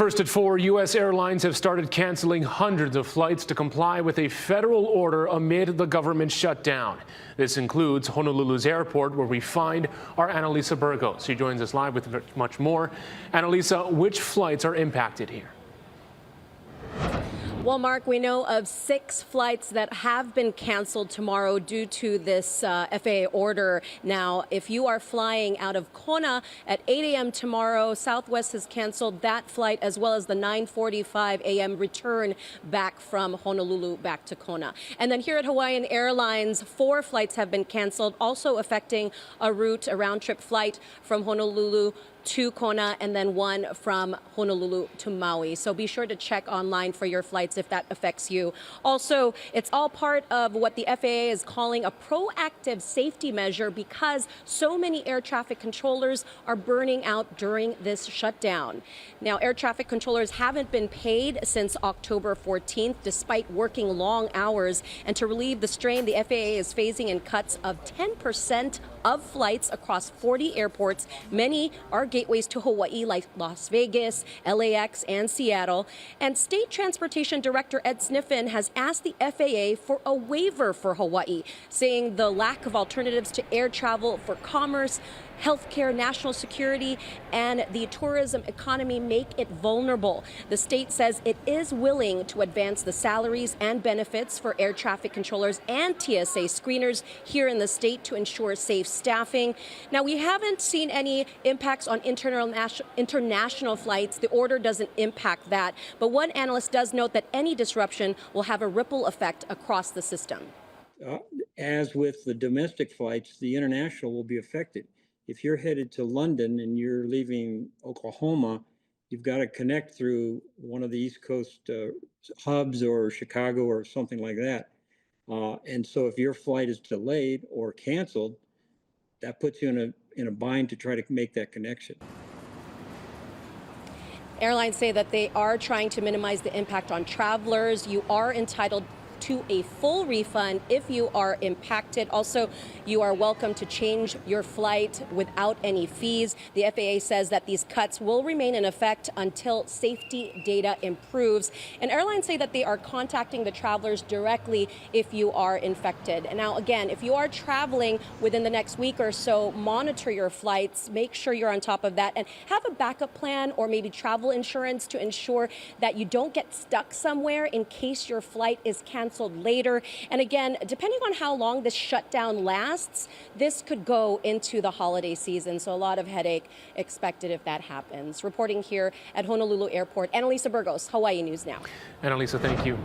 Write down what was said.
First at 4, U.S. airlines have started canceling hundreds of flights to comply with a federal order amid the government shutdown. This includes Honolulu's airport, where we find our Annalisa Burgos. She joins us live with much more. Annalisa, which flights are impacted here? Well, Mark, we know of 6 flights that have been canceled tomorrow due to this FAA order. Now, if you are flying out of Kona at 8 a.m. tomorrow, Southwest has canceled that flight as well as the 9:45 a.m. return back from Honolulu back to Kona. And then here at Hawaiian Airlines, 4 flights have been canceled, also affecting a round-trip flight from Honolulu to Kona and then 1 from Honolulu to Maui. So be sure to check online for your flights if that affects you. Also, it's all part of what the FAA is calling a proactive safety measure because so many air traffic controllers are burning out during this shutdown. Now, air traffic controllers haven't been paid since October 14th, despite working long hours. And to relieve the strain, the FAA is phasing in cuts of 10% of flights across 40 airports. Many are gateways to Hawaii, like Las Vegas, LAX, and Seattle. And State Transportation Director Ed Sniffen has asked the FAA for a waiver for Hawaii, saying the lack of alternatives to air travel for commerce, healthcare, national security, and the tourism economy make it vulnerable. The state says it is willing to advance the salaries and benefits for air traffic controllers and TSA screeners here in the state to ensure safe staffing. Now, we haven't seen any impacts on international flights. The order doesn't impact that. But one analyst does note that any disruption will have a ripple effect across the system. As with the domestic flights, the international will be affected. If you're headed to London and you're leaving Oklahoma, you've got to connect through one of the East Coast hubs or Chicago or something like that. And so if your flight is delayed or canceled, that puts you in a bind to try to make that connection. Airlines say that they are trying to minimize the impact on travelers. You are entitled to a full refund if you are impacted. Also, you are welcome to change your flight without any fees. The FAA says that these cuts will remain in effect until safety data improves. And airlines say that they are contacting the travelers directly if you are infected. And now, again, if you are traveling within the next week or so, monitor your flights, make sure you're on top of that, and have a backup plan or maybe travel insurance to ensure that you don't get stuck somewhere in case your flight is canceled later. And again, depending on how long this shutdown lasts, this could go into the holiday season. So a lot of headache expected if that happens. Reporting here at Honolulu Airport, Annalisa Burgos, Hawaii News Now. Annalisa, thank you.